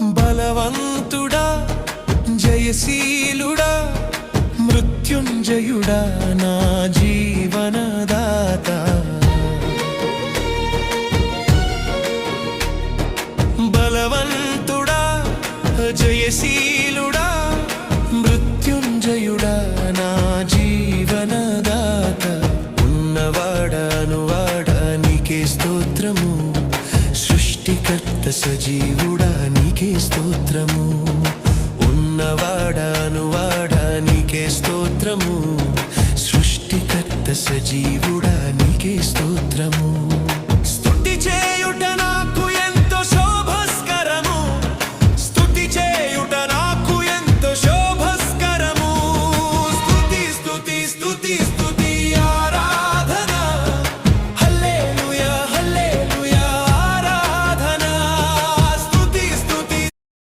బలవంతుడా జయశీలుడా మృత్యుంజయుడా నా జీవనదాత బలవంతుడా జయశీలుడా మృత్యుంజయుడా నా జీవనదాత ఉన్నవాడా నీకే స్తోత్రము సృష్టికర్త సజీవుడా నీకే స్తోత్రము